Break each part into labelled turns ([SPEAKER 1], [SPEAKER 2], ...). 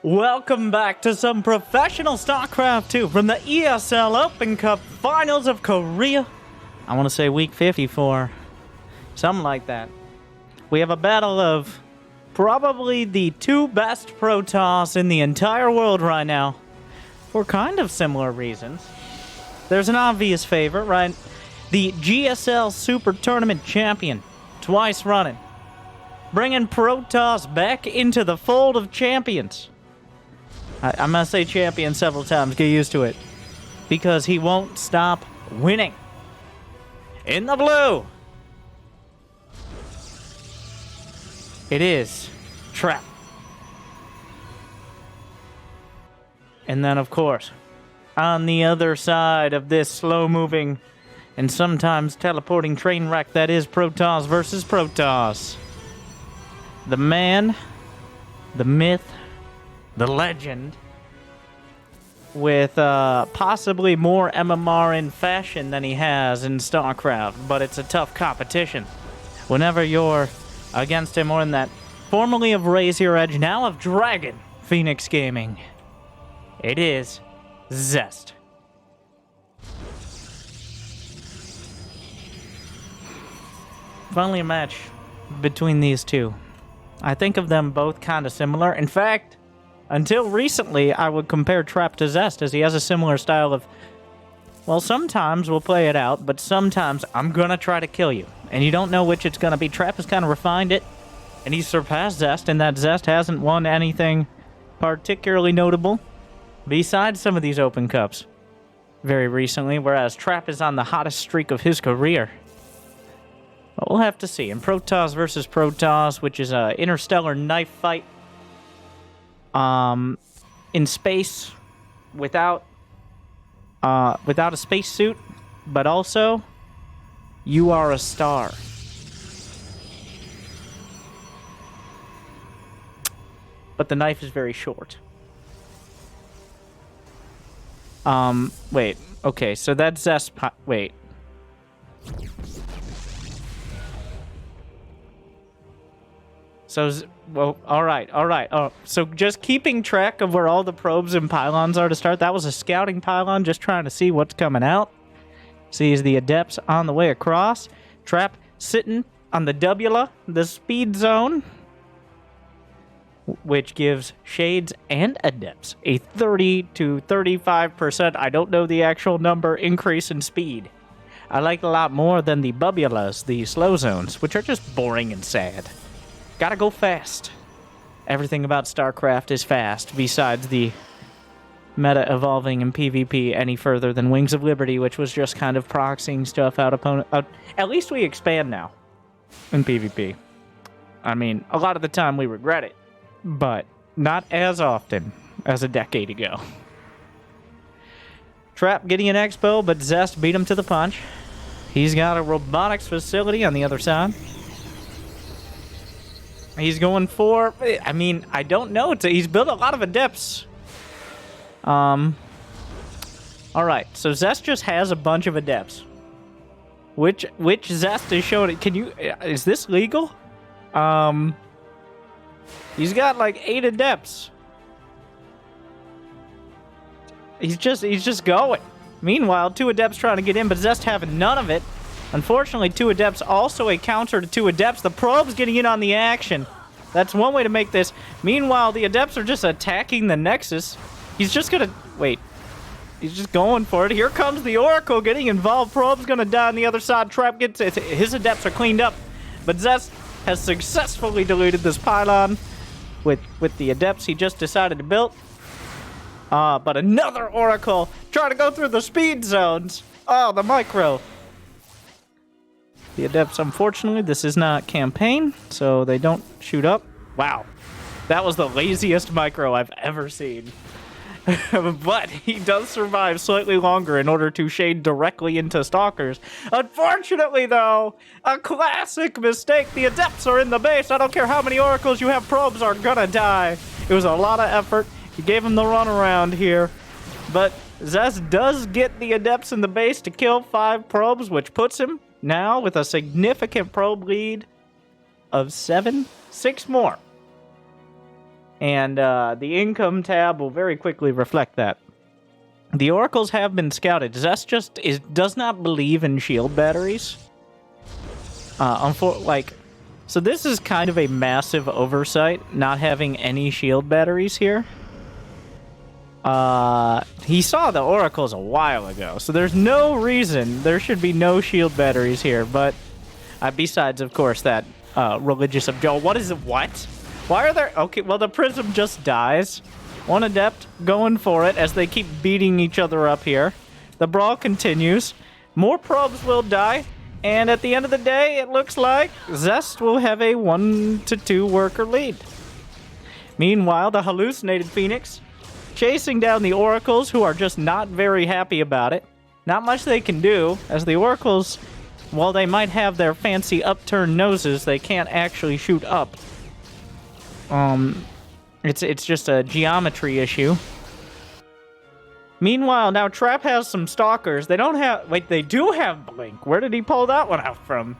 [SPEAKER 1] Welcome back to some professional StarCraft 2 from the ESL Open Cup Finals of Korea. I want to say week 54. Something like that. We have a battle of probably the two best Protoss in the entire world right now. For kind of similar reasons. There's an obvious favorite, right? The GSL Super Tournament champion. Twice running. Bringing Protoss back into the fold of champions. I'm going to say champion several times. Get used to it. Because he won't stop winning. In the blue. It is Trap. And then, of course, on the other side of this slow-moving and sometimes teleporting train wreck that is Protoss versus Protoss. The man, the myth, the legend, with possibly more MMR in fashion than he has in StarCraft, but it's a tough competition. Whenever you're against him or in that formerly of Raise Your Edge, now of Dragon Phoenix Gaming, it is Zest. Finally a match between these two. I think of them both kind of similar. In fact, until recently, I would compare Trap to Zest, as he has a similar style of, well, sometimes we'll play it out, but sometimes I'm gonna try to kill you. And you don't know which it's gonna be. Trap has kind of refined it, and he's surpassed Zest, in that Zest hasn't won anything particularly notable, besides some of these Open Cups very recently, whereas Trap is on the hottest streak of his career. But we'll have to see. In Protoss versus Protoss, which is an interstellar knife fight, in space, without a spacesuit, but also you are a star. But the knife is very short. Wait. Okay, so that's Zest. Wait. So, well, all right. Oh, so just keeping track of where all the probes and pylons are to start. That was a scouting pylon, just trying to see what's coming out. Sees the Adepts on the way across. Trap sitting on the Wla, the speed zone, which gives Shades and Adepts a 30 to 35%, I don't know the actual number, increase in speed. I like it a lot more than the Bubulas, the slow zones, which are just boring and sad. Gotta go fast. Everything about StarCraft is fast, besides the meta evolving in PvP any further than Wings of Liberty, which was just kind of proxying stuff out opponent. At least we expand now in PvP. I mean, a lot of the time we regret it, but not as often as a decade ago. Trap getting an expo, but Zest beat him to the punch. He's got a robotics facility on the other side. He's going for, I mean, I don't know. He's built a lot of Adepts. Alright, so Zest just has a bunch of Adepts. Which Zest is showing it? Is this legal? He's got like 8 Adepts. He's just going. Meanwhile, 2 Adepts trying to get in, but Zest having none of it. Unfortunately, 2 Adepts, also a counter to 2 Adepts. The probe's getting in on the action. That's one way to make this. Meanwhile, the Adepts are just attacking the Nexus. He's just gonna... Wait. He's just going for it. Here comes the Oracle getting involved. Probe's gonna die on the other side. Trap gets it. His Adepts are cleaned up. But Zest has successfully deleted this pylon with the Adepts he just decided to build. But another Oracle trying to go through the speed zones. Oh, the micro. The Adepts, unfortunately, this is not campaign, so they don't shoot up. Wow. That was the laziest micro I've ever seen. But he does survive slightly longer in order to shade directly into Stalkers. Unfortunately, though, a classic mistake. The Adepts are in the base. I don't care how many Oracles you have, probes are gonna die. It was a lot of effort. He gave him the runaround here. But Zest does get the Adepts in the base to kill 5 probes, which puts him now with a significant probe lead of 7. 6 more. And the income tab will very quickly reflect that. The oracles have been scouted. Zest just does not believe in shield batteries. So this is kind of a massive oversight, not having any shield batteries here. He saw the oracles a while ago, so there's no reason there should be no shield batteries here. But besides, of course, that religious object. What is it? What? Why are there? Okay, well, the prism just dies. One adept going for it as they keep beating each other up here. The brawl continues. More probes will die. And at the end of the day, it looks like Zest will have a 1 to 2 worker lead. Meanwhile, the hallucinated Phoenix chasing down the oracles, who are just not very happy about it. Not much they can do, as the oracles, while they might have their fancy upturned noses, they can't actually shoot up. It's just a geometry issue. Meanwhile, now Trap has some stalkers. They don't have... Wait, they do have Blink. Where did he pull that one out from?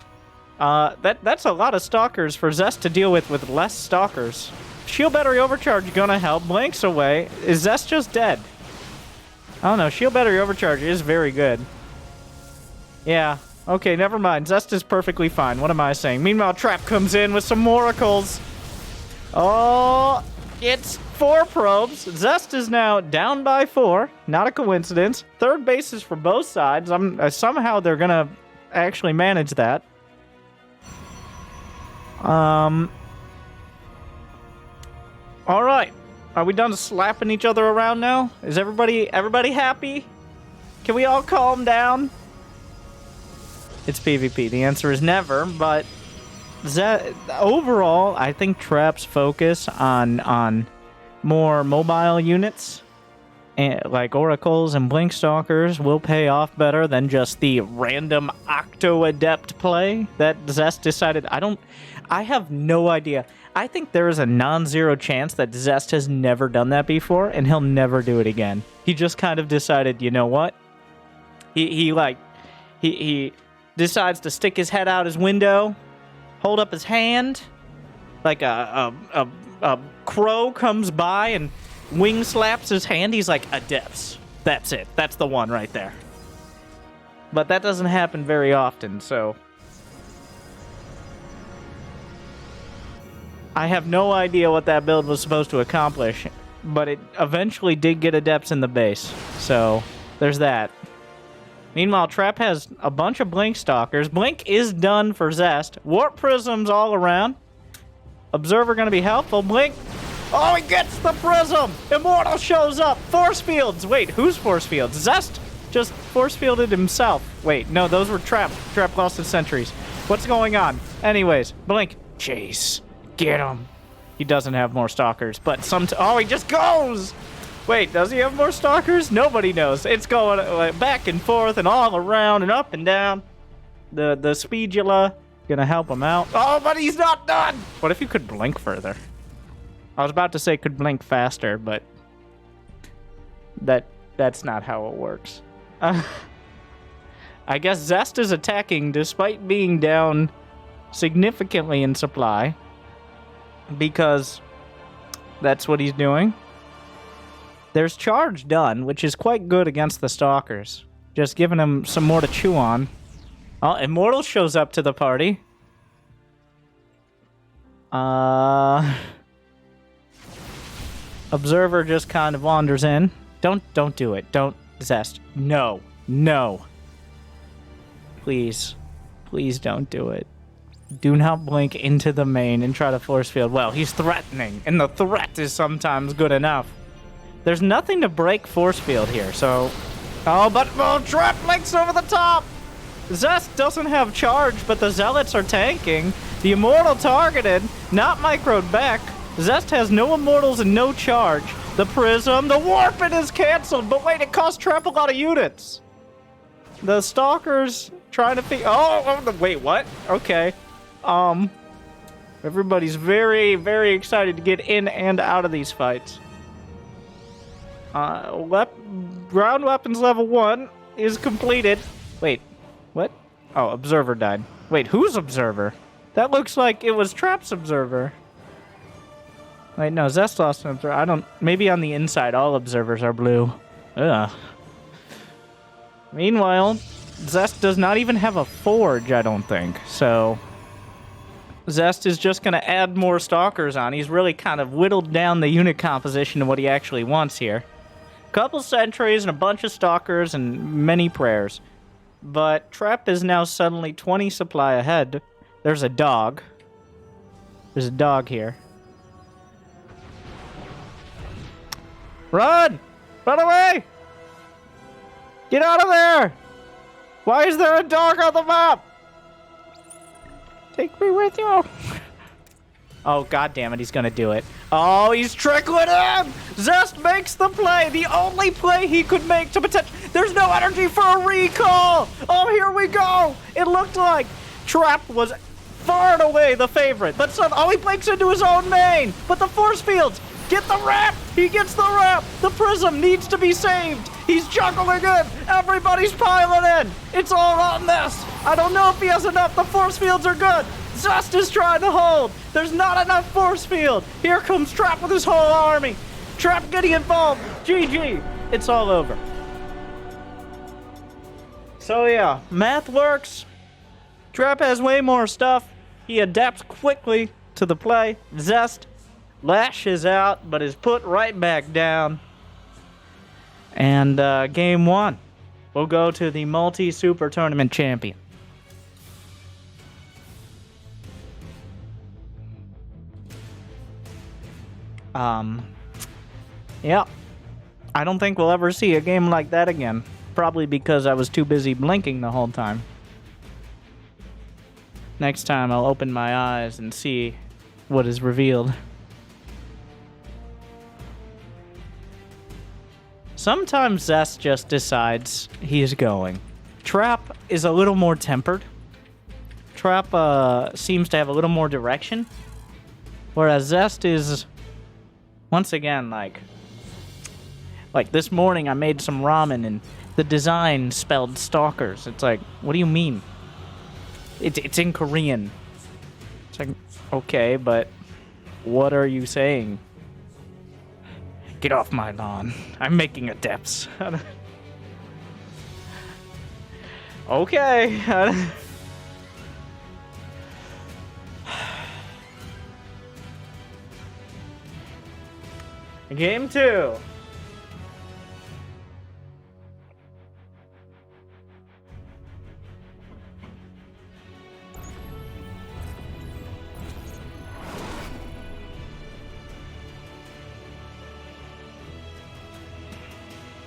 [SPEAKER 1] That's a lot of stalkers for Zest to deal with less stalkers. Shield battery overcharge gonna help. Blink's away. Is Zest just dead? I don't know. Shield battery overcharge is very good. Yeah. Okay, never mind. Zest is perfectly fine. What am I saying? Meanwhile, Trap comes in with some oracles. Oh... It's 4 probes. Zest is now down by 4. Not a coincidence. Third bases for both sides. Somehow they're gonna actually manage that. All right. Are we done slapping each other around now? Is everybody happy? Can we all calm down? It's PvP. The answer is never, but overall, I think Trap's focus on more mobile units, like oracles and blink stalkers, will pay off better than just the random octo adept play that Zest decided. I have no idea. I think there is a non-zero chance that Zest has never done that before, and he'll never do it again. He just kind of decided, you know what? He decides to stick his head out his window, hold up his hand, like a crow comes by and wing slaps his hand. He's like, adepts. That's it. That's the one right there. But that doesn't happen very often, so... I have no idea what that build was supposed to accomplish, but it eventually did get adepts in the base, so there's that. Meanwhile, Trap has a bunch of Blink Stalkers. Blink is done for Zest. Warp Prisms all around. Observer gonna be helpful. Blink. Oh, he gets the Prism! Immortal shows up! Force Fields! Wait, who's Force Fields? Zest just Force Fielded himself. Wait, no, those were Trap. Trap lost his sentries. What's going on? Anyways, Blink. Chase. Get him. He doesn't have more Stalkers, but oh, he just goes! Wait, does he have more Stalkers? Nobody knows. It's going back and forth and all around and up and down. The Speedula gonna help him out. Oh, but he's not done! What if you could blink further? I was about to say could blink faster, but that's not how it works. I guess Zest is attacking despite being down significantly in supply, because that's what he's doing. There's charge done, which is quite good against the Stalkers. Just giving him some more to chew on. Oh, Immortal shows up to the party. Observer just kind of wanders in. Don't do it. Don't, Zest. No. No. Please. Please don't do it. Do not blink into the main and try to force field. Well, he's threatening, and the threat is sometimes good enough. There's nothing to break force field here, so... Oh, but Trap blinks over the top! Zest doesn't have charge, but the Zealots are tanking. The Immortal targeted, not microed back. Zest has no Immortals and no charge. The Prism, the Warping is canceled, but wait, it cost Trap a lot of units. The Stalkers trying to wait, what? Okay. Everybody's very, very excited to get in and out of these fights. Ground weapons level 1 is completed. Wait, what? Oh, Observer died. Wait, whose Observer? That looks like it was Trap's Observer. Wait, no, Zest lost an observer. I don't... Maybe on the inside, all observers are blue. Ugh. Meanwhile, Zest does not even have a forge, I don't think. So, Zest is just going to add more stalkers on. He's really kind of whittled down the unit composition to what he actually wants here. A couple sentries and a bunch of stalkers and many prayers. But Trap is now suddenly 20 supply ahead. There's a dog. There's a dog here. Run! Run away! Get out of there! Why is there a dog on the map? Take me with you. Oh, god damn it, he's gonna do it. Oh, he's trickling in! Zest makes the play, the only play he could make to protect. There's no energy for a recall! Oh, here we go! It looked like Trap was far and away the favorite, but he breaks into his own main! But the force fields! Get the wrap! He gets the wrap! The prism needs to be saved! He's juggling in! Everybody's piling in! It's all on this! I don't know if he has enough. The force fields are good! Zest is trying to hold! There's not enough force field! Here comes Trap with his whole army! Trap getting involved! GG! It's all over. So yeah, math works. Trap has way more stuff. He adapts quickly to the play. Zest lashes out, but is put right back down. And game one will go to the multi-super tournament champion. Yeah. I don't think we'll ever see a game like that again. Probably because I was too busy blinking the whole time. Next time I'll open my eyes and see what is revealed. Sometimes Zest just decides he's going. Trap is a little more tempered. Trap seems to have a little more direction. Whereas Zest is, once again, like this morning I made some ramen and the design spelled stalkers. It's like, what do you mean? It's in Korean. It's like, okay, but what are you saying? Get off my lawn. I'm making adepts. Okay. Game 2.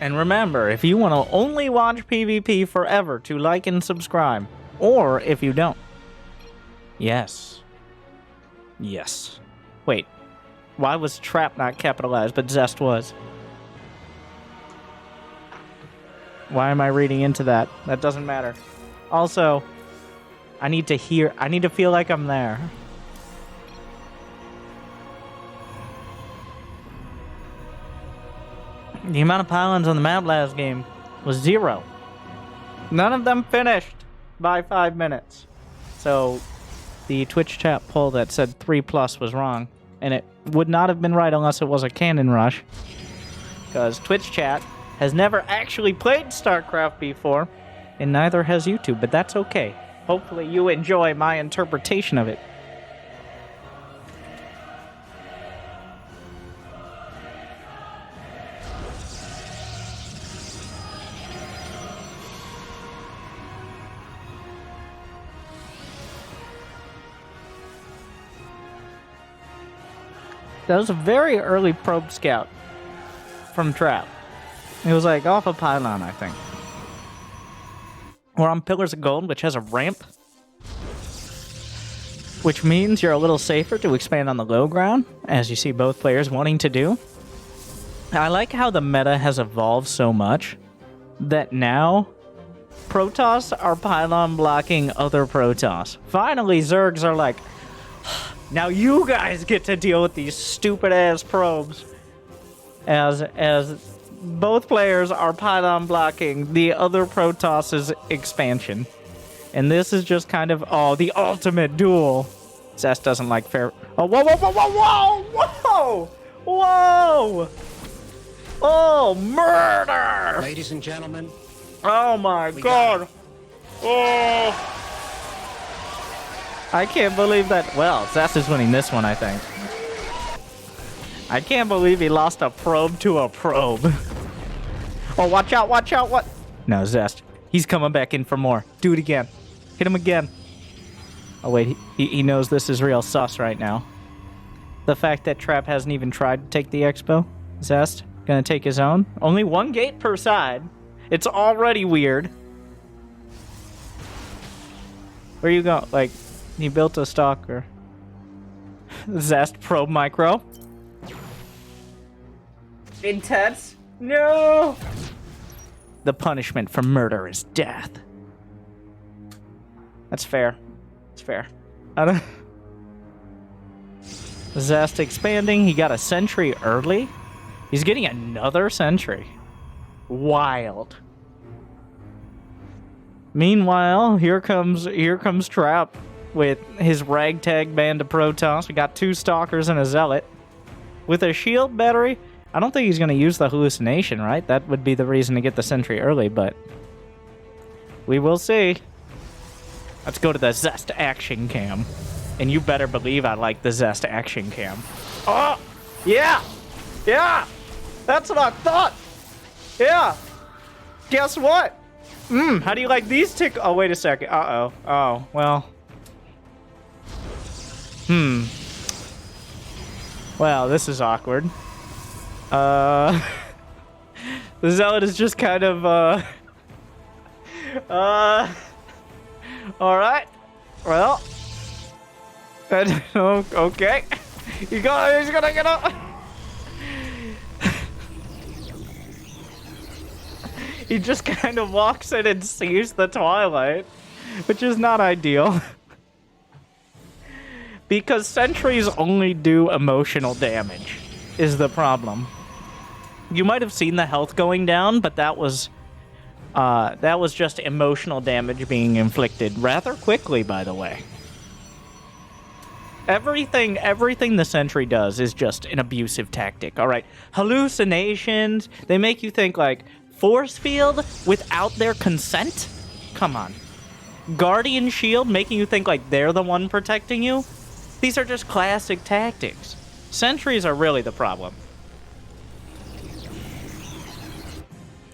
[SPEAKER 1] And remember, if you want to only watch PvP forever, to like and subscribe. Or if you don't. Yes. Yes. Wait. Why was Trap not capitalized, but Zest was? Why am I reading into that? That doesn't matter. Also, I need to feel like I'm there. The amount of pylons on the map last game was 0. None of them finished by 5 minutes. So, the Twitch chat poll that said 3+ was wrong. And it would not have been right unless it was a cannon rush. Because Twitch chat has never actually played StarCraft before. And neither has YouTube, but that's okay. Hopefully you enjoy my interpretation of it. That was a very early probe scout from Trap. It was like off a pylon, I think. We're on Pillars of Gold, which has a ramp. Which means you're a little safer to expand on the low ground, as you see both players wanting to do. I like how the meta has evolved so much that now Protoss are pylon blocking other Protoss. Finally, Zergs are like, now you guys get to deal with these stupid-ass probes. As both players are pylon blocking the other Protoss's expansion. And this is just kind of, the ultimate duel. Zest doesn't like fair... Oh, whoa, whoa, whoa, whoa, whoa, whoa, whoa. Oh, murder.
[SPEAKER 2] Ladies and gentlemen.
[SPEAKER 1] Oh, my God. Oh. I can't believe that. Well, Zest is winning this one, I think. I can't believe he lost a probe to a probe. Oh, watch out, watch out, what? No, Zest. He's coming back in for more. Do it again. Hit him again. Oh, wait, he knows this is real sus right now. The fact that Trap hasn't even tried to take the expo. Zest, gonna take his own. Only one gate per side. It's already weird. Where you go? Like, he built a stalker. Zest probe micro. Intense. No! The punishment for murder is death. That's fair. It's fair. I don't... Zest expanding. He got a sentry early. He's getting another sentry. Wild. Meanwhile, here comes Trap with his ragtag band of Protoss. We got 2 stalkers and a zealot. With a shield battery, I don't think he's going to use the hallucination, right? That would be the reason to get the sentry early, but we will see. Let's go to the Zest action cam. And you better believe I like the Zest action cam. Oh, yeah! Yeah! That's what I thought! Yeah! Guess what? How do you like these tick? Oh, wait a second. Uh-oh. Oh, well. Well, this is awkward. The Zealot is just kind of, alright. Well. Okay. He's gonna get up. He just kind of walks in and sees the Twilight, which is not ideal. Because sentries only do emotional damage, is the problem. You might have seen the health going down, but that was just emotional damage being inflicted rather quickly, by the way. Everything the sentry does is just an abusive tactic, all right? Hallucinations, they make you think like, force field without their consent? Come on. Guardian shield making you think like they're the one protecting you? These are just classic tactics. Sentries are really the problem.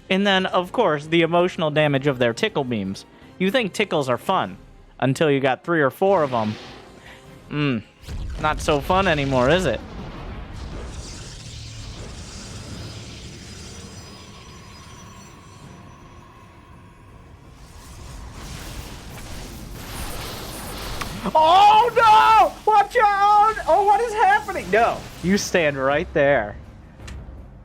[SPEAKER 1] And then, of course, the emotional damage of their tickle beams. You think tickles are fun until you got 3 or 4 of them. Not so fun anymore, is it? Oh no! Watch out! Oh, what is happening? No, you stand right there.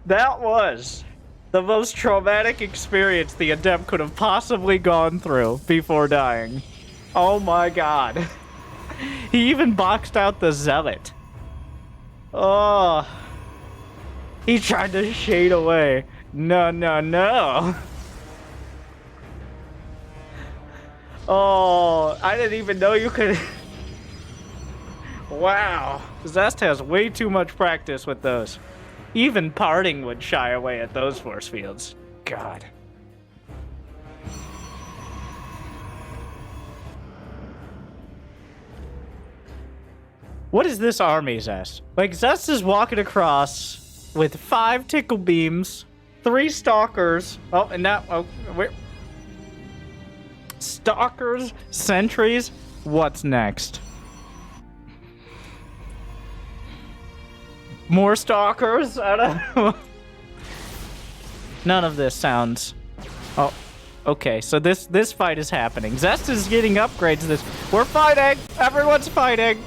[SPEAKER 1] That was the most traumatic experience the Adept could have possibly gone through before dying. Oh my god. He even boxed out the Zealot. Oh. He tried to shade away. No, no, no. Oh, I didn't even know you could... Wow. Zest has way too much practice with those. Even Parting would shy away at those force fields. God. What is this army, Zest? Like, Zest is walking across with 5 tickle beams, 3 stalkers. Oh, and now... Oh, wait. Stalkers, sentries, what's next? More stalkers? I don't know. None of this sounds... Oh, okay, so this fight is happening. Zest is getting upgrades. We're fighting! Everyone's fighting!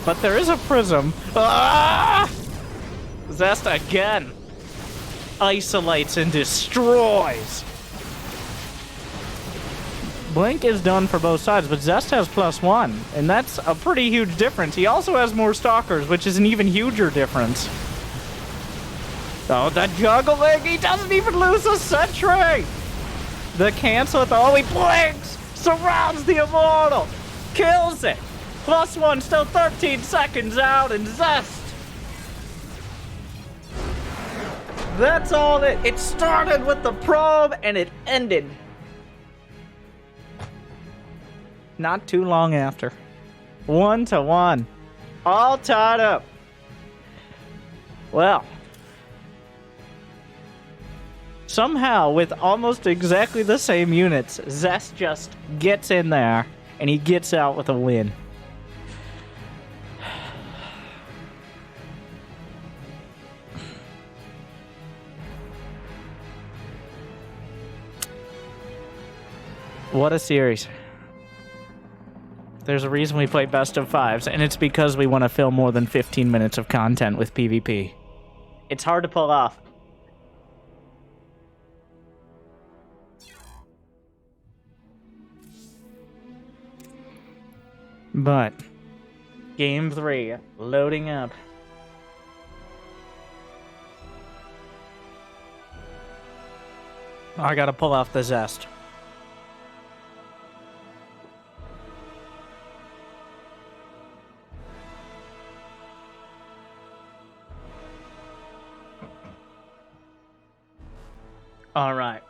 [SPEAKER 1] But there is a prism. Ah! Zest again isolates and destroys. Blink is done for both sides, but Zest has +1, and that's a pretty huge difference. He also has more stalkers, which is an even huger difference. Oh, the juggling! He doesn't even lose a sentry! The cancel with all he blinks! Surrounds the immortal! Kills it! +1, still 13 seconds out, and Zest. That's all it started with the probe, and it ended not too long after. 1-1. All tied up. Well, somehow, with almost exactly the same units, Zest just gets in there, and he gets out with a win. What a series. There's a reason we play best of fives, and it's because we want to fill more than 15 minutes of content with PvP. It's hard to pull off. But, game 3, loading up. I gotta pull off the Zest. All right.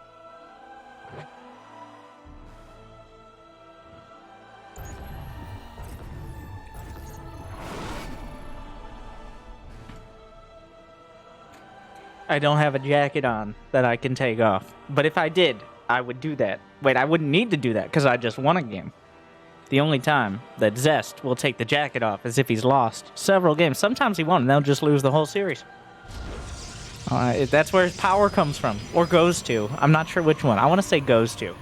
[SPEAKER 1] I don't have a jacket on that I can take off. But if I did, I would do that. Wait, I wouldn't need to do that because I just won a game. The only time that Zest will take the jacket off is if he's lost several games. Sometimes he won't, and they'll just lose the whole series. That's where his power comes from, or goes to. I'm not sure which one. I want to say goes to.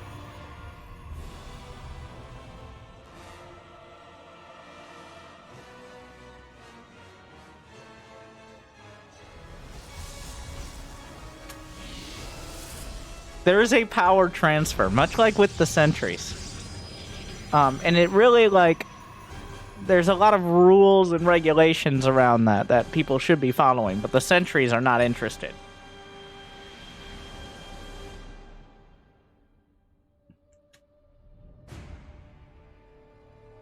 [SPEAKER 1] There is a power transfer, much like with the sentries. And it really, like, there's a lot of rules and regulations around that people should be following, but the sentries are not interested.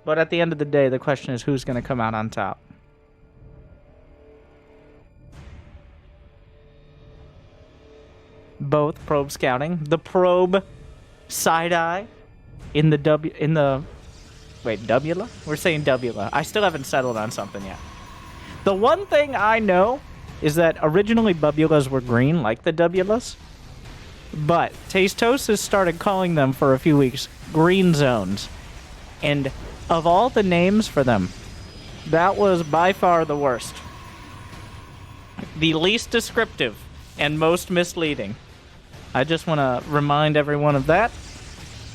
[SPEAKER 1] But at the end of the day, the question is who's going to come out on top. Both probe scouting. The probe side-eye in the wait, Wla? We're saying Wla. I still haven't settled on something yet. The one thing I know is that originally Bubulas were green, like the Wlas. But Tastos has started calling them for a few weeks green zones. And of all the names for them, that was by far the worst. The least descriptive and most misleading. I just want to remind everyone of that,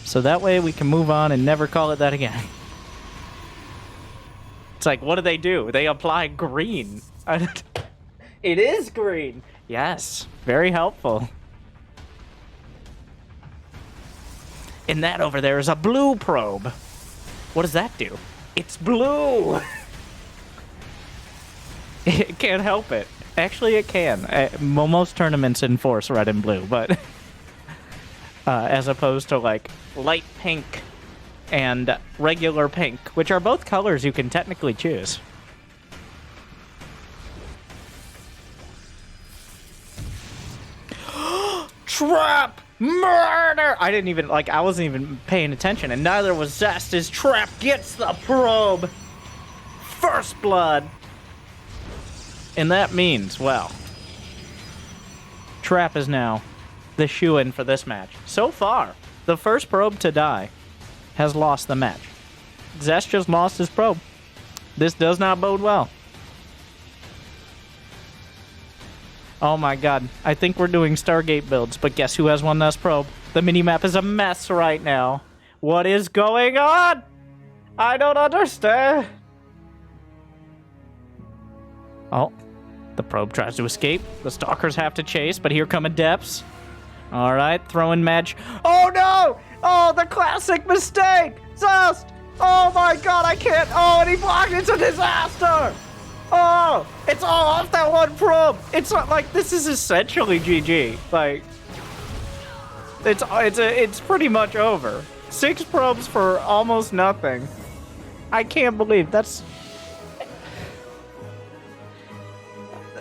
[SPEAKER 1] so that way we can move on and never call it that again. It's like, what do? They apply green. It is green. Yes, very helpful. And that over there is a blue probe. What does that do? It's blue. It can't help it. Actually, it can. Most tournaments enforce red and blue, but as opposed to like light pink and regular pink, which are both colors you can technically choose. Trap! Murder! I wasn't even paying attention, and neither was Zest. His trap gets the probe. First blood. And that means, well, Trap is now the shoo-in for this match. So far, the first probe to die has lost the match. Zest just lost his probe. This does not bode well. Oh my god, I think we're doing Stargate builds, but guess who has one less probe? The minimap is a mess right now. What is going on? I don't understand. Oh, the probe tries to escape. The stalkers have to chase, but here come adepts. All right, throwing match. Oh no! Oh, the classic mistake! Zest! Oh my god, I can't. Oh, and he blocked. It's a disaster! Oh, it's all off that one probe. It's not like this is essentially GG. Like, it's pretty much over. 6 probes for almost nothing. I can't believe that's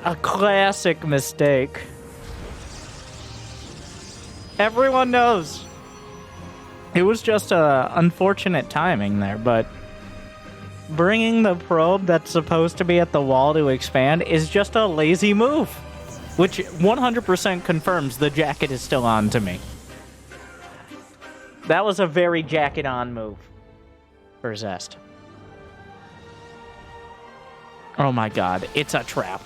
[SPEAKER 1] a classic mistake. Everyone knows. It was just unfortunate timing there, but bringing the probe that's supposed to be at the wall to expand is just a lazy move, which 100% confirms the jacket is still on to me. That was a very jacket on move for Zest. Oh my god, it's a trap.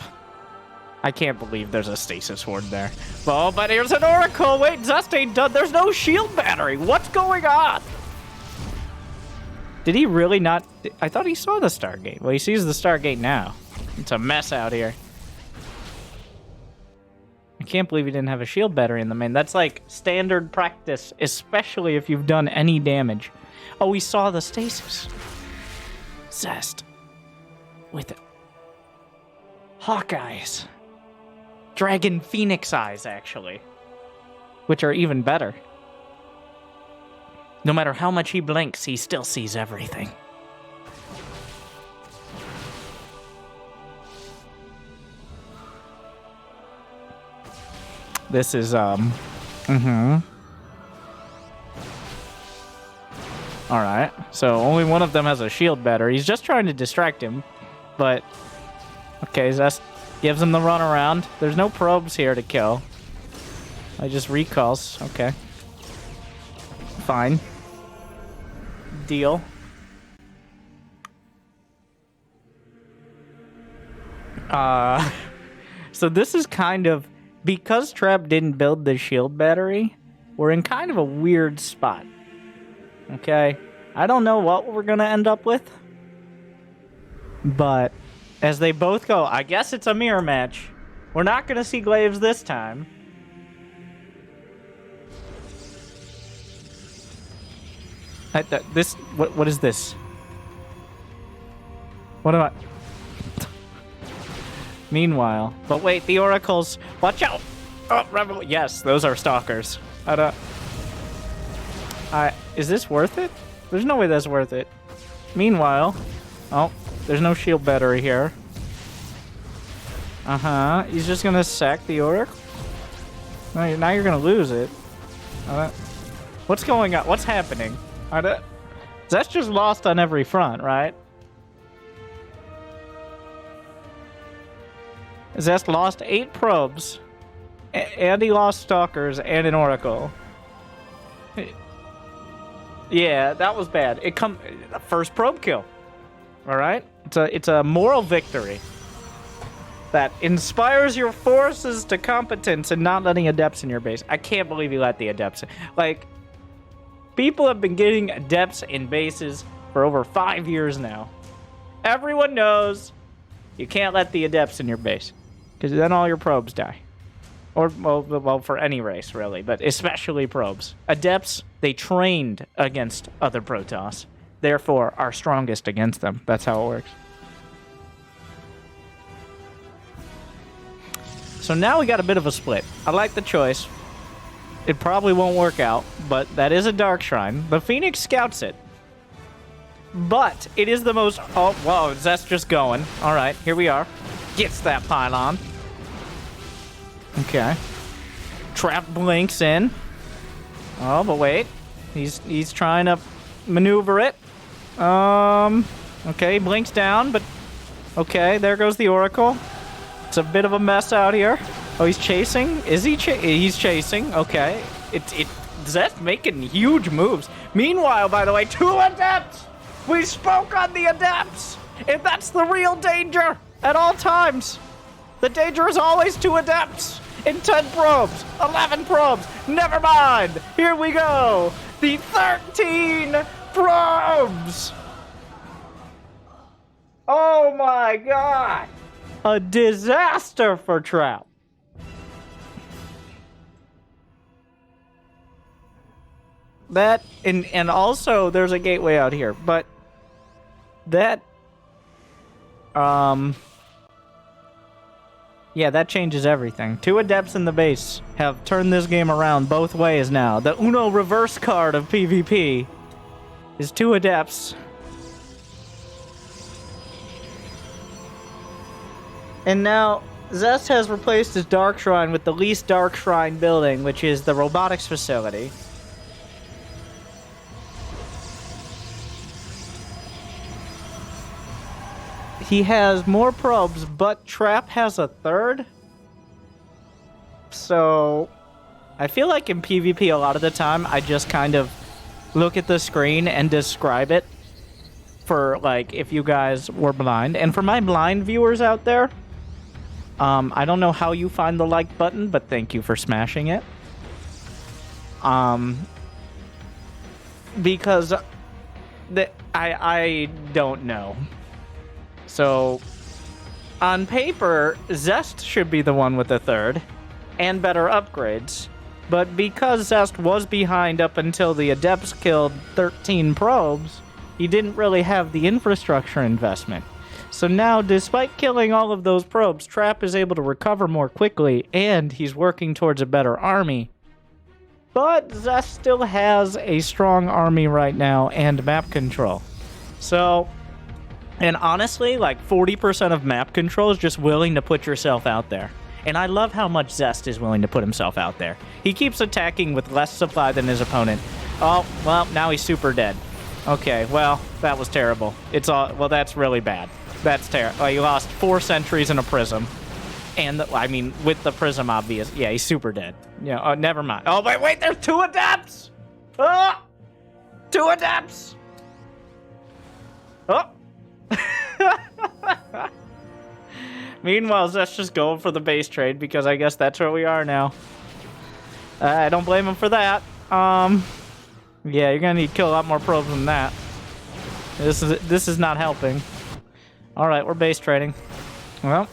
[SPEAKER 1] I can't believe there's a stasis ward there. Oh, but here's an oracle. Wait, Zest ain't done. There's no shield battery. What's going on? Did he really not? I thought he saw the Stargate. Well, he sees the Stargate now. It's a mess out here. I can't believe he didn't have a shield battery in the main. That's like standard practice, especially if you've done any damage. Oh, he saw the stasis. Zest. With it. Hawkeyes. Dragon Phoenix eyes, actually. Which are even better. No matter how much he blinks, he still sees everything. This is, Alright, so only one of them has a shield battery. He's just trying to distract him, but... Okay, Zest gives him the runaround. There's no probes here to kill. I just recalls. Okay. Fine. Deal. So this is kind of... Because Trap didn't build the shield battery, we're in kind of a weird spot. Okay? I don't know what we're gonna end up with. But... As they both go, I guess it's a mirror match. We're not going to see Glaives this time. What is this? What am I... Meanwhile, but wait, the oracles, watch out! Oh, Rebel, yes, those are stalkers. Is this worth it? There's no way that's worth it. Meanwhile, oh, there's no shield battery here. He's just gonna sack the oracle? Now you're gonna lose it. What's going on? What's happening? That's just lost on every front, right? Zest lost 8 probes, and he lost stalkers and an oracle. Yeah, that was bad. First probe kill. All right, it's a moral victory that inspires your forces to competence and not letting adepts in your base. I can't believe you let the adepts in. Like, people have been getting adepts in bases for over 5 years now. Everyone knows you can't let the adepts in your base, because then all your probes die. Or, well, for any race, really, but especially probes. Adepts, they trained against other Protoss. Therefore, are strongest against them. That's how it works. So now we got a bit of a split. I like the choice. It probably won't work out, but that is a Dark Shrine. The Phoenix scouts it. But it is the most... Oh, whoa, Zest just going. All right, here we are. Gets that pylon. Okay. Trap blinks in. Oh, but wait. He's trying to maneuver it. Okay, blinks down, but... Okay, there goes the Oracle. It's a bit of a mess out here. Oh, he's chasing? Is he he's chasing. Okay. Zest making huge moves. Meanwhile, by the way, 2 adepts! We spoke on the adepts! And that's the real danger at all times. The danger is always 2 adepts. In 10 probes, 11 probes. Never mind. Here we go. The 13 probes. Oh my god. A disaster for Trap. That, and also there's a gateway out here, but that, yeah, that changes everything. 2 adepts in the base have turned this game around both ways now. The Uno reverse card of PvP is 2 adepts And now, Zest has replaced his Dark Shrine with the least Dark Shrine building, which is the robotics facility. He has more probes, but Trap has a third. So, I feel like in PvP a lot of the time, I just kind of look at the screen and describe it for, like, if you guys were blind. And for my blind viewers out there, I don't know how you find the like button, but thank you for smashing it. Because I don't know. So, on paper, Zest should be the one with the third, and better upgrades. But because Zest was behind up until the Adepts killed 13 probes, he didn't really have the infrastructure investment. So now, despite killing all of those probes, Trap is able to recover more quickly, and he's working towards a better army. But Zest still has a strong army right now and map control. So, and honestly, like 40% of map control is just willing to put yourself out there. And I love how much Zest is willing to put himself out there. He keeps attacking with less supply than his opponent. Oh, well, now he's super dead. Okay, well, that was terrible. It's all, well, that's really bad. That's terrible. Well, he lost 4 sentries and a prism. And, I mean, with the prism, obvious. Yeah, he's super dead. Yeah, never mind. Oh, wait, there's 2 adepts! Oh! 2 adepts! Oh! Meanwhile, Zest's just going for the base trade, because I guess that's where we are now. I don't blame him for that. Yeah, you're gonna need to kill a lot more probes than that. This is not helping. Alright, we're base trading. Well,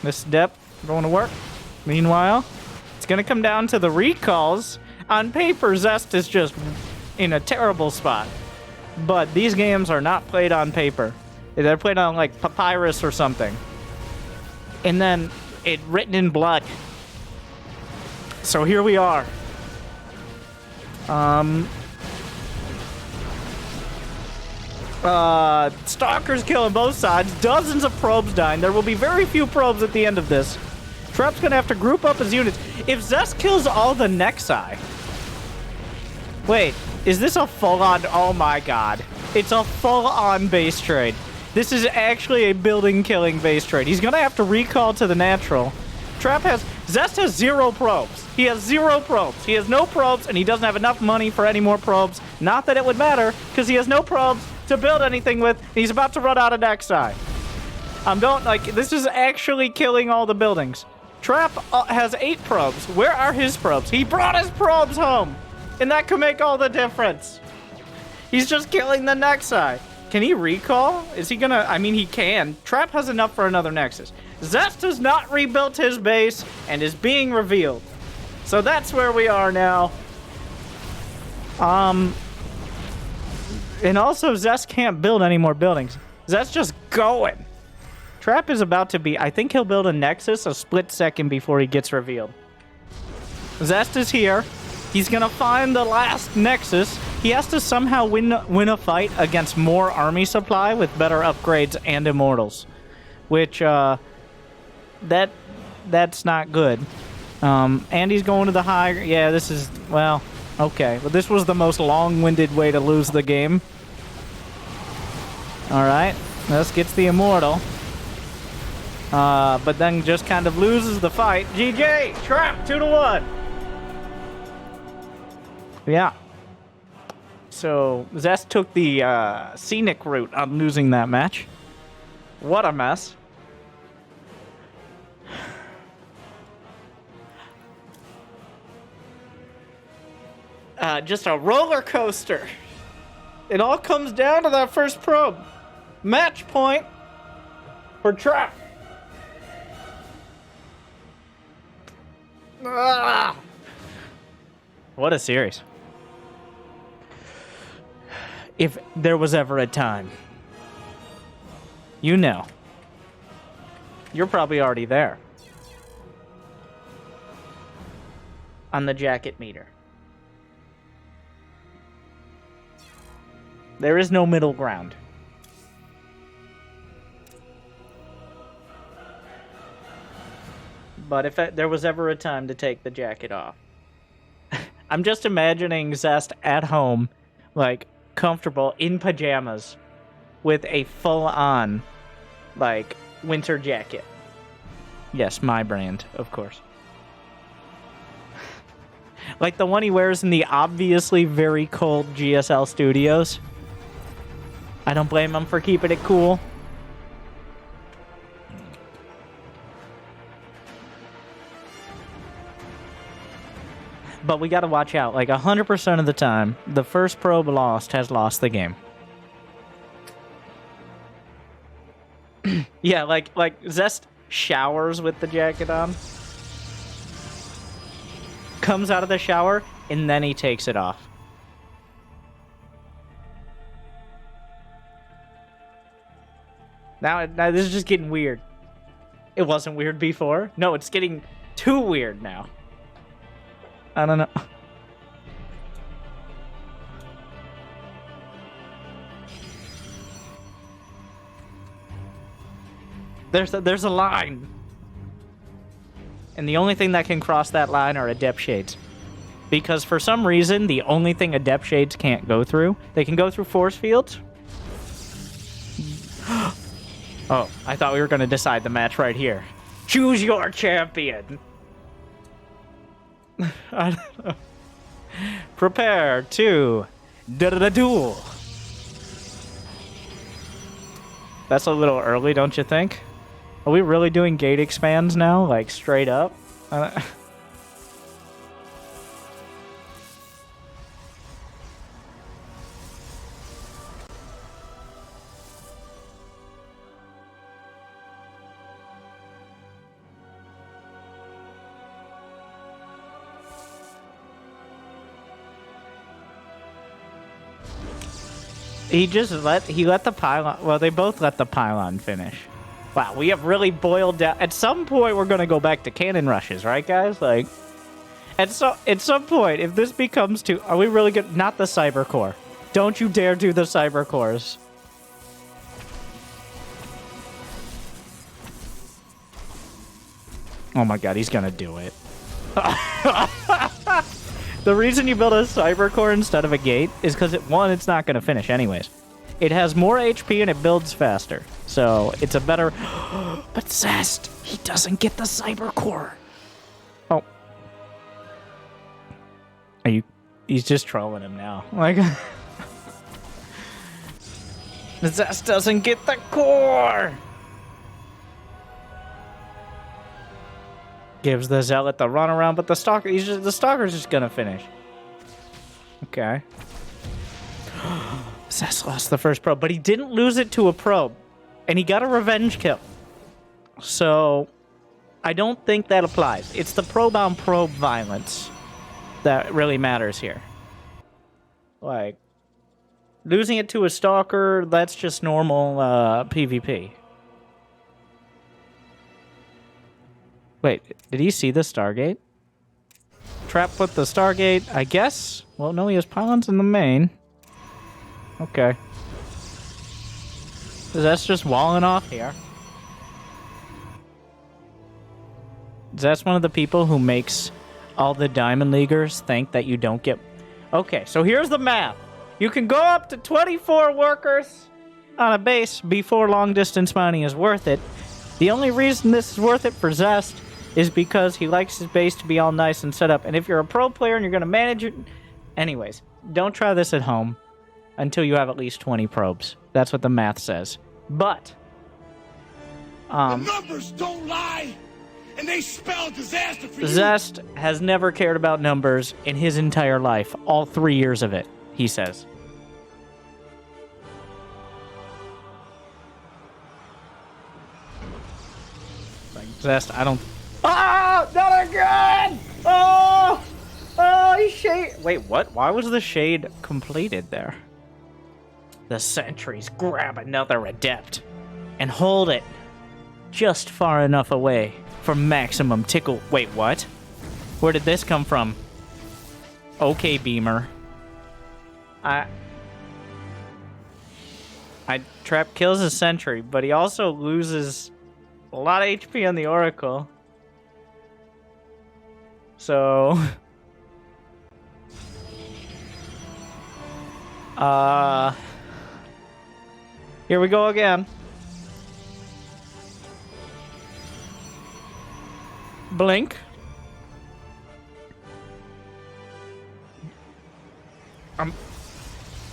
[SPEAKER 1] this depth going to work. Meanwhile, it's gonna come down to the recalls. On paper, Zest is just in a terrible spot. But these games are not played on paper. They're played on, like, papyrus or something. And then it written in blood. So here we are. Stalkers killing both sides. Dozens of probes dying. There will be very few probes at the end of this. Trap's gonna have to group up his units. If Zest kills all the Nexi... Wait, is this a full-on... Oh my god. It's a full-on base trade. This is actually a building-killing base trade. He's gonna have to recall to the natural. Zest has 0 probes. He has 0 probes. He has no probes, and he doesn't have enough money for any more probes. Not that it would matter, because he has no probes to build anything with. He's about to run out of Nexi. This is actually killing all the buildings. Trap has 8 probes. Where are his probes? He brought his probes home, and that could make all the difference. He's just killing the Nexi. Can he recall? Is he gonna... I mean, he can. Trap has enough for another Nexus. Zest has not rebuilt his base and is being revealed. So that's where we are now. And also, Zest can't build any more buildings. Zest's just going. Trap is about to be... I think he'll build a Nexus a split second before he gets revealed. Zest is here. He's gonna find the last Nexus. He has to somehow win a fight against more army supply with better upgrades and immortals. Which, that's not good. And he's going to the high... Yeah, this is... Well, okay. But this was the most long-winded way to lose the game. Alright. This gets the immortal. But then just kind of loses the fight. GG! Trap! 2-1! Yeah. So, Zest took the scenic route on losing that match. What a mess. Just a roller coaster. It all comes down to that first probe. Match point for Trap. Ah! What a series. If there was ever a time. You know. You're probably already there. On the jacket meter. There is no middle ground. But if there was ever a time to take the jacket off, I'm just imagining Zest at home, like, comfortable in pajamas with a full-on, like, winter jacket. Yes, my brand, of course. Like the one he wears in the obviously very cold GSL studios. I don't blame him for keeping it cool. But we gotta watch out. Like 100% of the time, the first probe lost has lost the game. Yeah, like Zest showers with the jacket on. Comes out of the shower, and then he takes it off. Now this is just getting weird. It wasn't weird before. No, it's getting too weird now. I don't know. There's a line. And the only thing that can cross that line are Adept Shades. Because for some reason, the only thing Adept Shades can't go through, they can go through force fields. Oh, I thought we were going to decide the match right here. Choose your champion. I don't know. Prepare to duel. That's a little early, don't you think? Are we really doing gate expands now? Like, straight up? He let the pylon... Well, they both let the pylon finish. Wow, we have really boiled down... At some point, we're going to go back to cannon rushes, right, guys? Like, at some point, if this becomes too... Are we really good? Not the cyber core. Don't you dare do the cyber cores. Oh my god, he's going to do it. The reason you build a cyber core instead of a gate is because, one, it's not going to finish anyways. It has more HP and it builds faster. So, it's a better... But Zest, he doesn't get the cyber core. Oh. Are you... He's just trolling him now. Like... Zest doesn't get the core! Gives the Zealot the runaround, but the Stalker's just gonna finish. Okay. Zest lost the first probe, but he didn't lose it to a probe. And he got a revenge kill. So, I don't think that applies. It's the probe-on-probe violence that really matters here. Like, losing it to a Stalker, that's just normal PvP. Wait, did he see the Stargate? Trap put the Stargate, I guess? Well, no, he has pylons in the main. Okay. That's just walling off here. That's one of the people who makes all the Diamond Leaguers think that you don't get... Okay, so here's the map. You can go up to 24 workers on a base before long-distance mining is worth it. The only reason this is worth it for Zest is because he likes his base to be all nice and set up. And if you're a pro player and you're going to manage it... Anyways, don't try this at home until you have at least 20 probes. That's what the math says. But...
[SPEAKER 2] the numbers don't lie, and they spell disaster for you.
[SPEAKER 1] Zest has never cared about numbers in his entire life. All 3 years of it, he says. Like, Zest, I don't... Oh, not again! Oh! Oh, he shade... Wait, what? Why was the shade completed there? The sentries grab another adept and hold it just far enough away for maximum tickle... Wait, what? Where did this come from? Okay, Beamer. Trap kills a sentry, but he also loses a lot of HP on the Oracle. So... Here we go again. Blink.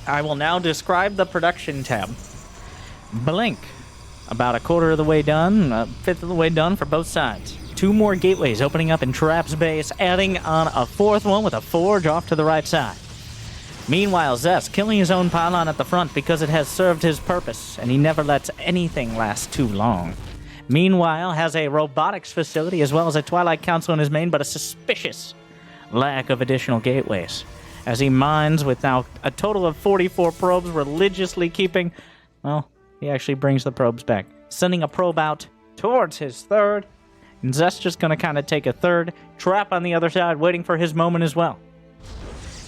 [SPEAKER 1] I will now describe the production tab. Blink. About a quarter of the way done, a fifth of the way done for both sides. 2 more gateways opening up in Trap's base, adding on a 4th one with a forge off to the right side. Meanwhile, Zest killing his own pylon at the front because it has served his purpose, and he never lets anything last too long. Meanwhile, has a robotics facility as well as a Twilight Council in his main, but a suspicious lack of additional gateways. As he mines with now a total of 44 probes, religiously keeping... Well, he actually brings the probes back. Sending a probe out towards his 3rd, and Zest's just going to kind of take a 3rd. Trap on the other side, waiting for his moment as well.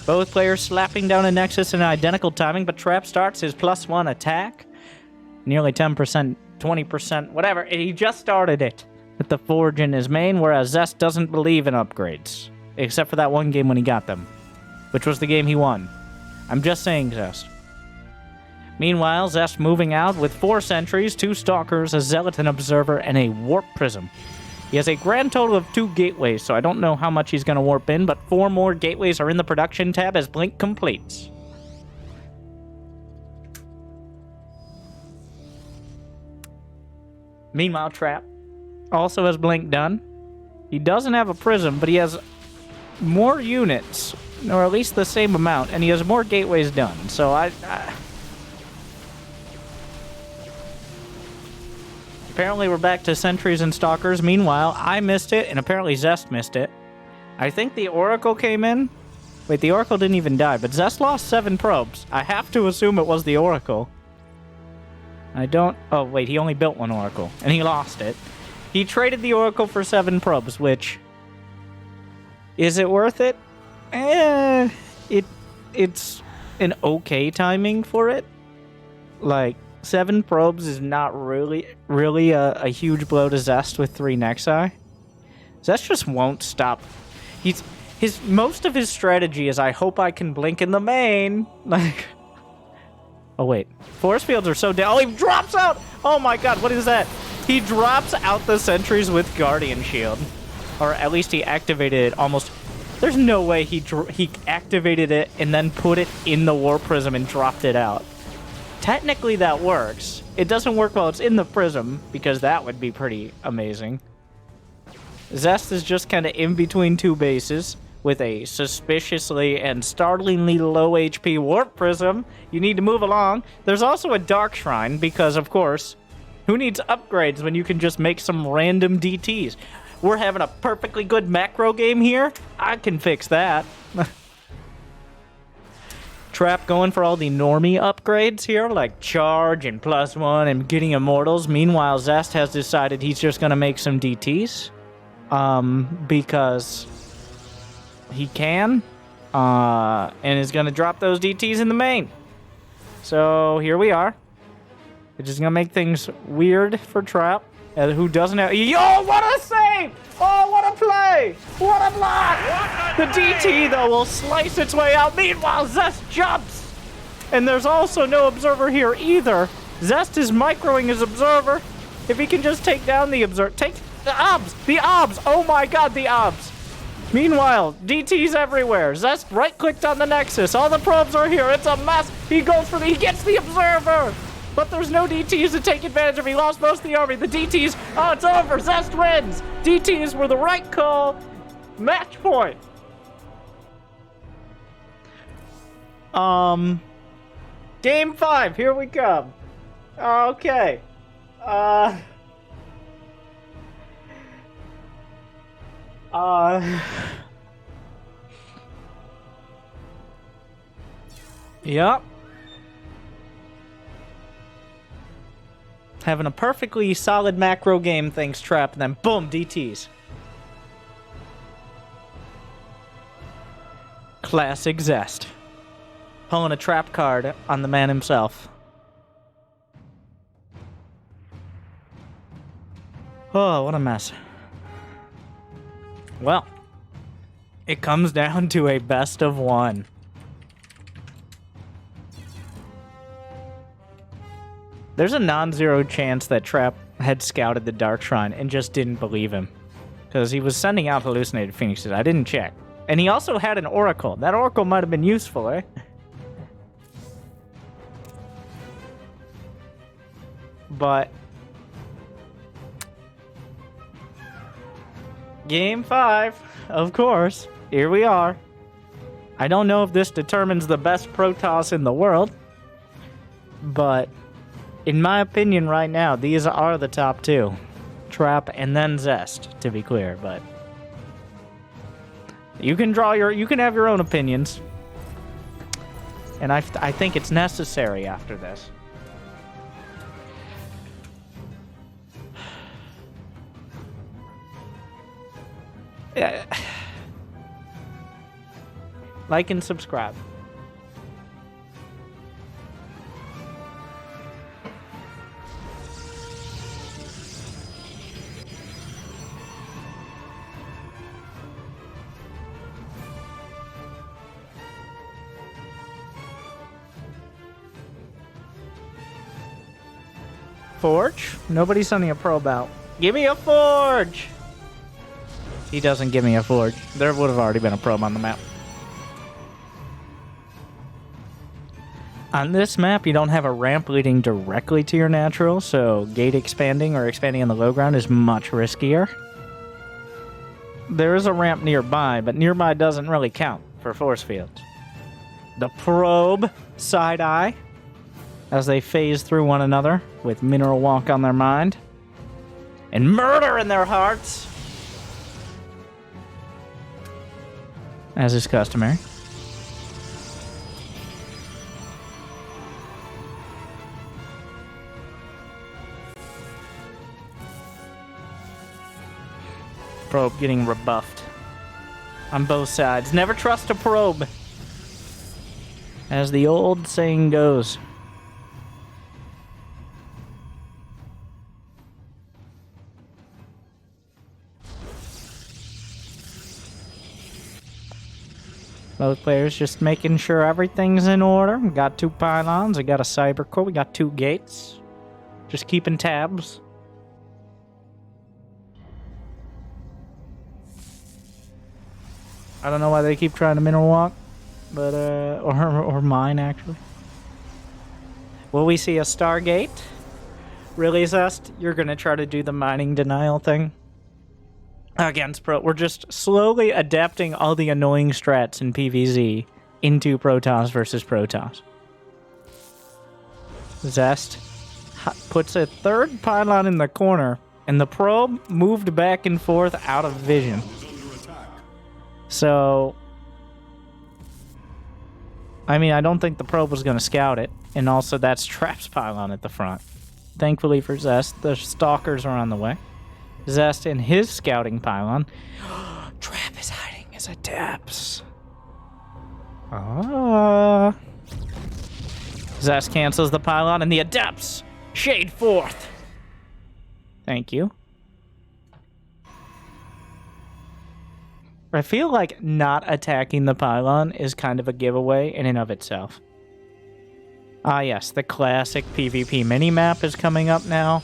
[SPEAKER 1] Both players slapping down a Nexus in identical timing, but Trap starts his +1 attack. Nearly 10%, 20%, whatever. He just started it with the Forge in his main, whereas Zest doesn't believe in upgrades. Except for that one game when he got them, which was the game he won. I'm just saying, Zest. Meanwhile, Zest moving out with 4 sentries, 2 stalkers, a zealot, an observer, and a warp prism. He has a grand total of 2 gateways, so I don't know how much he's going to warp in, but 4 more gateways are in the production tab as Blink completes. Meanwhile, Trap also has Blink done. He doesn't have a prism, but he has more units, or at least the same amount, and he has more gateways done, so Apparently we're back to sentries and stalkers. Meanwhile, I missed it, and apparently Zest missed it. I think the Oracle came in. Wait, the Oracle didn't even die, but Zest lost 7 probes. I have to assume it was the Oracle. I don't... Oh, wait, he only built 1 Oracle, and he lost it. He traded the Oracle for 7 probes, which... Is it worth it? It's an okay timing for it. Like... 7 probes is not really a huge blow to Zest with 3 Nexi. Zest just won't stop. Most of his strategy is I hope I can blink in the main. Like, oh wait, force fields are so down. Oh, he drops out. Oh my god, what is that? He drops out the sentries with Guardian Shield, or at least he activated it almost. There's no way he activated it and then put it in the War Prism and dropped it out. Technically, that works. It doesn't work while it's in the prism, because that would be pretty amazing. Zest is just kind of in between 2 bases, with a suspiciously and startlingly low HP Warp Prism. You need to move along. There's also a Dark Shrine, because, of course, who needs upgrades when you can just make some random DTs? We're having a perfectly good macro game here. I can fix that. Trap going for all the normie upgrades here, like charge and +1 and getting immortals. Meanwhile, Zest has decided he's just going to make some DTs. Because he can. And is going to drop those DTs in the main. So here we are. We're just going to make things weird for Trap. Who doesn't have... Yo, what a save! Oh, what a play! What a block! The DT, though, will slice its way out. Meanwhile, Zest jumps! And there's also no Observer here either. Zest is microing his Observer. If he can just take down the Observer... Take the obs! The obs! Oh my god, the obs! Meanwhile, DT's everywhere. Zest right-clicked on the Nexus. All the probes are here. It's a mess. He goes for the... He gets the Observer! But there's no DTs to take advantage of. He lost most of the army. The DTs... Oh, it's over. Zest wins. DTs were the right call. Match point. Game 5. Here we come. Okay. Yep. Having a perfectly solid macro game, thanks, Trap, and then boom, DTs. Classic Zest. Pulling a Trap card on the man himself. Oh, what a mess. Well, It comes down to a best of one. There's a non-zero chance that Trap had scouted the Dark Shrine and just didn't believe him. Because he was sending out hallucinated phoenixes. I didn't check. And he also had an oracle. That oracle might have been useful, eh? But Game 5, of course. Here we are. I don't know if this determines the best Protoss in the world, but in my opinion right now, these are the top two. Trap and then Zest, to be clear, but you can have your own opinions. And I think it's necessary after this. Like and subscribe. Forge? Nobody's sending a probe out. Give me a forge! He doesn't give me a forge. There would have already been a probe on the map. On this map, you don't have a ramp leading directly to your natural, so gate expanding or expanding on the low ground is much riskier. There is a ramp nearby, but nearby doesn't really count for force fields. The probe side eye as they phase through one another with Mineral Walk on their mind and murder in their hearts, as is customary. Probe getting rebuffed on both sides. Never trust a probe, as the old saying goes. Both players just making sure everything's in order. We got 2 pylons, we got a cyber core, we got 2 gates. Just keeping tabs. I don't know why they keep trying to mineral walk, but or mine actually. Will we see a Stargate? Really, Zest? You're gonna try to do the mining denial thing against Pro? We're just slowly adapting all the annoying strats in PvZ into Protoss versus Protoss. Zest puts a 3rd pylon in the corner, and the probe moved back and forth out of vision. So, I mean, I don't think the probe was going to scout it. And also, that's Trap's pylon at the front. Thankfully for Zest, the stalkers are on the way. Zest and his scouting pylon. Trap is hiding his adepts. Zest cancels the pylon, and the adepts shade forth. Thank you. I feel like not attacking the pylon is kind of a giveaway in and of itself. Ah yes, the classic PvP minimap is coming up now.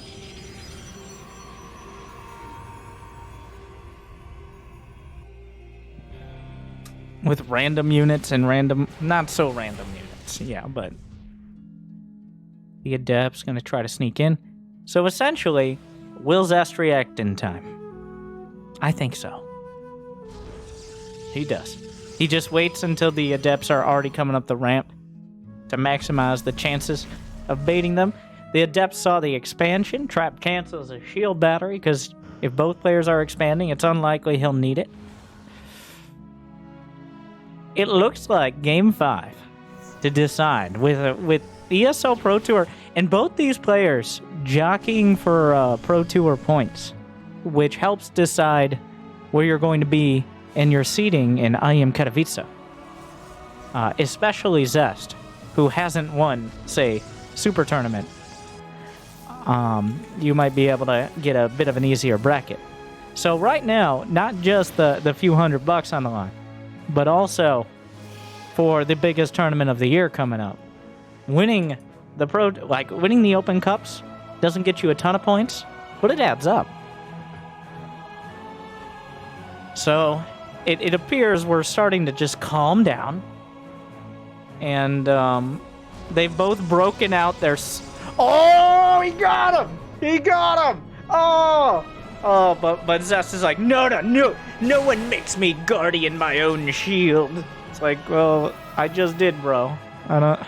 [SPEAKER 1] With random units and random, not so random units, yeah, but the adept's gonna try to sneak in. So essentially, will Zest react in time? I think so. He does. He just waits until the adepts are already coming up the ramp to maximize the chances of baiting them. The adepts saw the expansion. Trap cancels a shield battery because if both players are expanding, it's unlikely he'll need it. It looks like Game 5 to decide with ESL Pro Tour and both these players jockeying for Pro Tour points, which helps decide where you're going to be in your seeding in I Am Katowice. Especially Zest, who hasn't won, say, Super Tournament. You might be able to get a bit of an easier bracket. So right now, not just the few $100 on the line, but also for the biggest tournament of the year coming up. Winning winning the Open Cups doesn't get you a ton of points, but it adds up. So it appears we're starting to just calm down, and they've both broken out their... Oh, he got him! He got him! Oh, but Zest is like, no one makes me guardian my own shield. It's like, well, I just did, bro. I don't...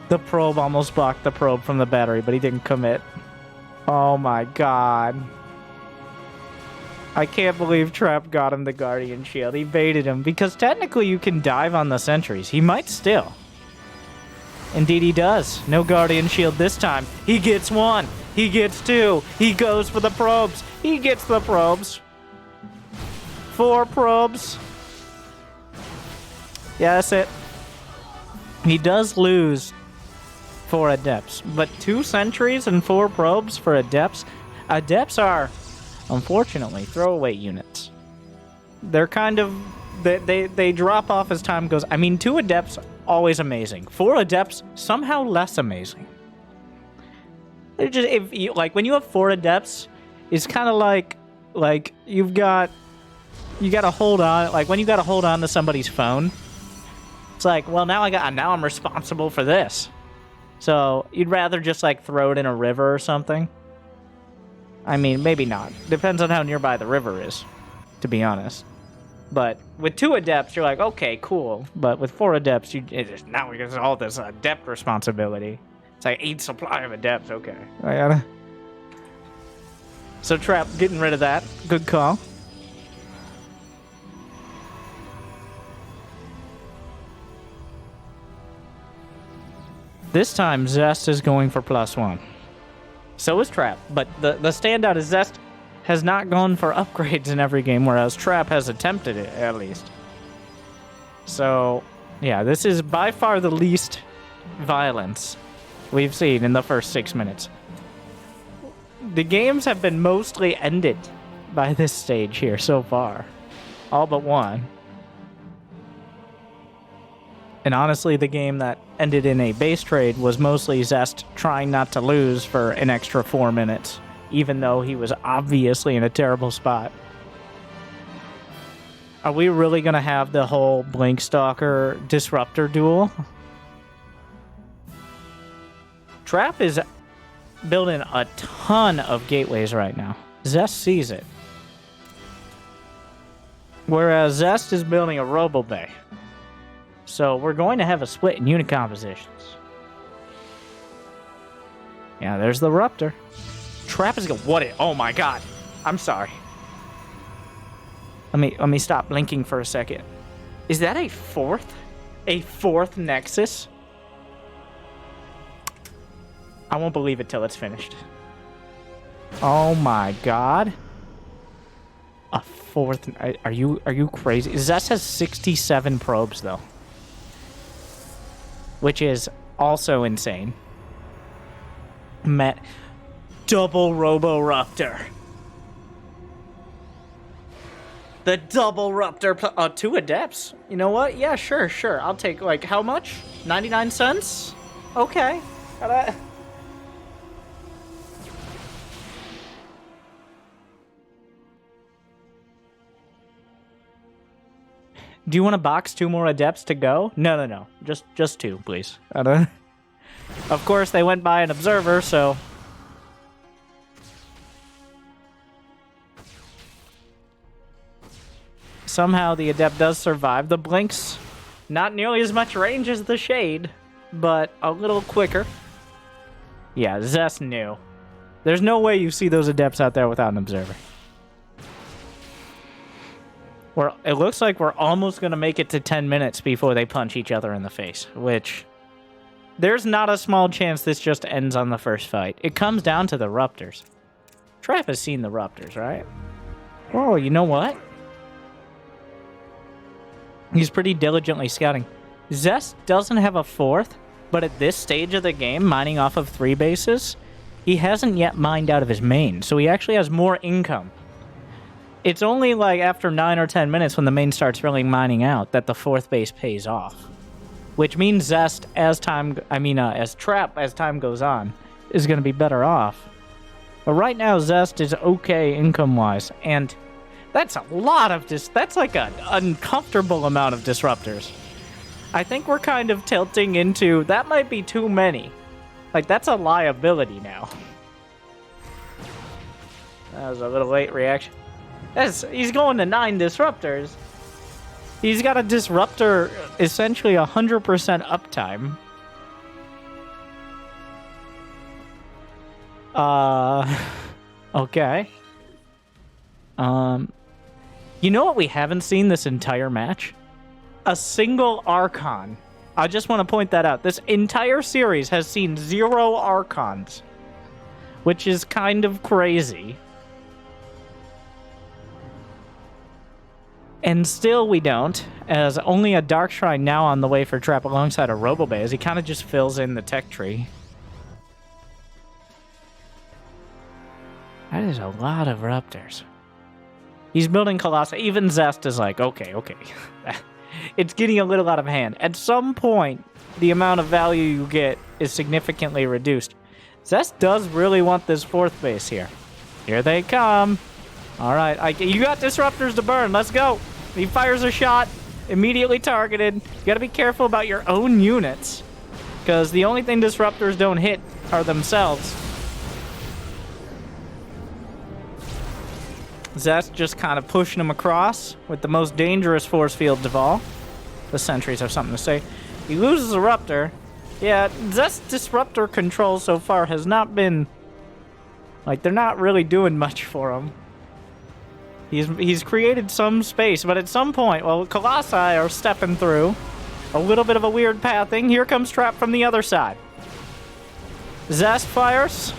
[SPEAKER 1] The probe almost blocked the probe from the battery, but he didn't commit. Oh my god. I can't believe Trap got him the Guardian Shield. He baited him, because technically you can dive on the sentries. He might still. Indeed he does. No Guardian Shield this time. He gets one. He gets two. He goes for the probes. He gets the probes. 4 probes. Yeah, that's it. He does lose 4 Adepts, but 2 sentries and 4 probes for Adepts. Adepts are, unfortunately, throwaway units. They're kind of... They drop off as time goes. I mean, 2 Adepts, always amazing. 4 Adepts, somehow less amazing. They're just, if you, like, when you have 4 Adepts, it's kind of like you gotta hold on, like when you gotta hold on to somebody's phone. It's like, well, now I'm responsible for this. So you'd rather just like throw it in a river or something. I mean, maybe not. Depends on how nearby the river is, to be honest. But with 2 Adepts, you're like, okay, cool. But with 4 Adepts, now we get all this Adept responsibility. It's like 8 supply of Adepts, okay. So Trap getting rid of that. Good call. This time, Zest is going for +1. So is Trap, but the standout is Zest has not gone for upgrades in every game, whereas Trap has attempted it, at least. So, yeah, this is by far the least violence we've seen in the first 6 minutes. The games have been mostly ended by this stage here so far. All but one. And honestly, the game that ended in a base trade was mostly Zest trying not to lose for an extra 4 minutes, even though he was obviously in a terrible spot. Are we really going to have the whole Blink Stalker Disruptor duel? Trap is building a ton of gateways right now. Zest sees it. Whereas Zest is building a Robo Bay. So we're going to have a split in unit compositions. Yeah, there's the Ruptor. Trap is going... Oh my god. I'm sorry. Let me stop blinking for a second. Is that a 4th? A 4th Nexus? I won't believe it till it's finished. Oh my god. A 4th... Are you crazy? Zest has 67 probes though. Which is also insane. Double Robo-Ruptor. The double Ruptor... 2 Adepts? You know what? Yeah, sure. I'll take, like, how much? 99 cents? Okay. Do you want to box 2 more Adepts to go? No. Just 2, please. Of course, they went by an observer, so... Somehow the Adept does survive. The Blink's not nearly as much range as the Shade, but a little quicker. Yeah, Zest knew. There's no way you see those Adepts out there without an observer. It looks like we're almost going to make it to 10 minutes before they punch each other in the face, which... There's not a small chance this just ends on the first fight. It comes down to the Ruptors. Trap has seen the Ruptors, right? Oh, you know what? He's pretty diligently scouting. Zest doesn't have a 4th, but at this stage of the game, mining off of 3 bases, he hasn't yet mined out of his main, so he actually has more income. It's only like after 9 or 10 minutes when the main starts really mining out that the 4th base pays off. Which means Zest, as time goes on, is going to be better off. But right now, Zest is okay income-wise, and that's a lot of that's like an uncomfortable amount of disruptors. I think we're kind of tilting into, that might be too many. Like, that's a liability now. That was a little late reaction. He's going to 9 disruptors. He's got a disruptor, essentially 100% uptime. Okay. You know what we haven't seen this entire match? A single Archon. I just want to point that out. This entire series has seen 0 Archons, which is kind of crazy. And still we don't, as only a Dark Shrine now on the way for Trap alongside a Robobay, as he kind of just fills in the tech tree. That is a lot of Raptors. He's building Colossi. Even Zest is like, okay. It's getting a little out of hand. At some point, the amount of value you get is significantly reduced. Zest does really want this 4th base here. Here they come. All right, you got disruptors to burn. Let's go. He fires a shot, immediately targeted. You gotta be careful about your own units, because the only thing disruptors don't hit are themselves. Zest just kind of pushing him across with the most dangerous force fields of all. The sentries have something to say. He loses a Ruptor. Yeah, Zest's disruptor control so far has not been... like, they're not really doing much for him. He's created some space, but at some point, well, Colossi are stepping through. A little bit of a weird pathing. Here comes Trap from the other side. Zest fires.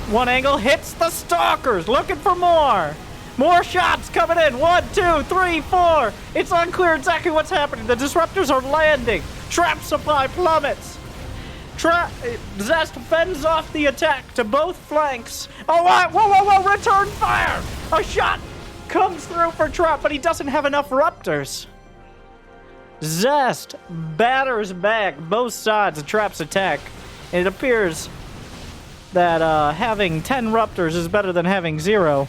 [SPEAKER 1] One angle hits the Stalkers, looking for more. More shots coming in. 1, 2, 3, 4. It's unclear exactly what's happening. The disruptors are landing. Trap supply plummets. Zest fends off the attack to both flanks. Oh, whoa, return fire. A shot comes through for Trap, but he doesn't have enough Raptors. Zest batters back both sides of Trap's attack. It appears that having 10 Raptors is better than having 0.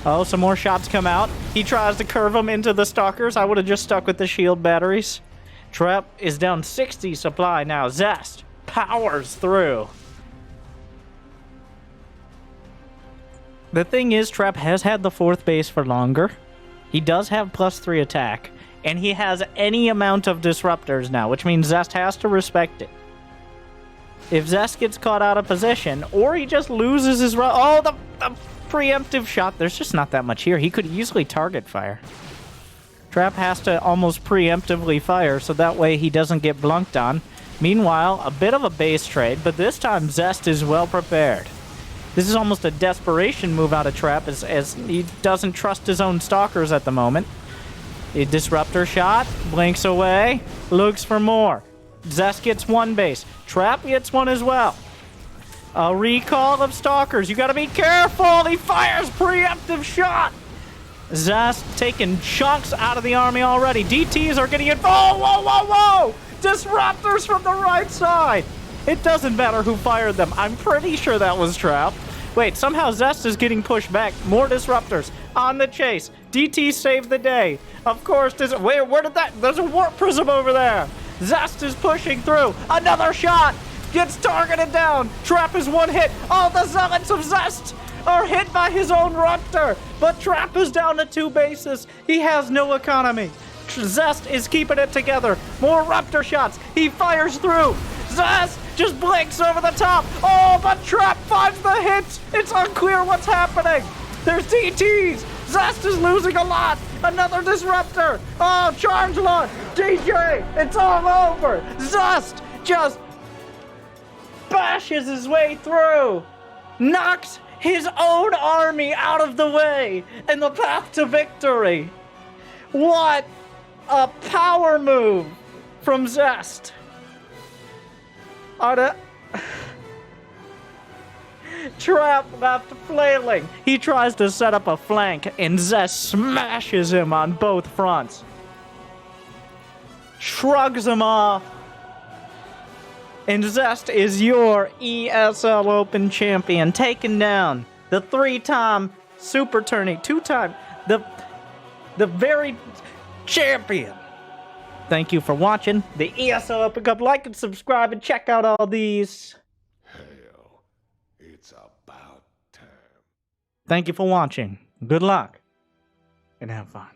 [SPEAKER 1] Oh, some more shots come out. He tries to curve them into the Stalkers. I would have just stuck with the shield batteries. Trap is down 60 supply now. Zest powers through. The thing is, Trap has had the 4th base for longer. He does have +3 attack. And he has any amount of disruptors now, which means Zest has to respect it. If Zest gets caught out of position, or he just loses his... oh, the preemptive shot. There's just not that much here. He could easily target fire. Trap has to almost preemptively fire, so that way he doesn't get blunked on. Meanwhile, a bit of a base trade, but this time Zest is well prepared. This is almost a desperation move out of Trap, as he doesn't trust his own Stalkers at the moment. A disruptor shot, blinks away, looks for more. Zest gets 1 base. Trap gets 1 as well. A recall of Stalkers. You gotta be careful. He fires preemptive shot. Zest taking chunks out of the army already. DTs are getting involved. Whoa. Disruptors from the right side. It doesn't matter who fired them. I'm pretty sure that was Trap. Wait, somehow Zest is getting pushed back. More disruptors on the chase. DT saved the day. Of course, where did that... there's a warp prism over there. Zest is pushing through. Another shot. Gets targeted down. Trap is 1 hit. All the zealots of Zest are hit by his own Raptor. But Trap is down to 2 bases. He has no economy. Zest is keeping it together. More Raptor shots. He fires through. Zest just blinks over the top. Oh, but Trap finds the hits. It's unclear what's happening. There's DTs. Zest is losing a lot. Another disruptor. Oh, charge launch. DJ. It's all over. Zest just bashes his way through. Knocks his own army out of the way in the path to victory. What a power move from Zest. Trapped after flailing. He tries to set up a flank, and Zest smashes him on both fronts. Shrugs him off. And Zest is your ESL Open champion, taking down the 3-time Super Tourney, 2-time, the very champion. Thank you for watching the ESL Open Cup. Like and subscribe and check out all these.
[SPEAKER 2] Hell, it's about time.
[SPEAKER 1] Thank you for watching. Good luck and have fun.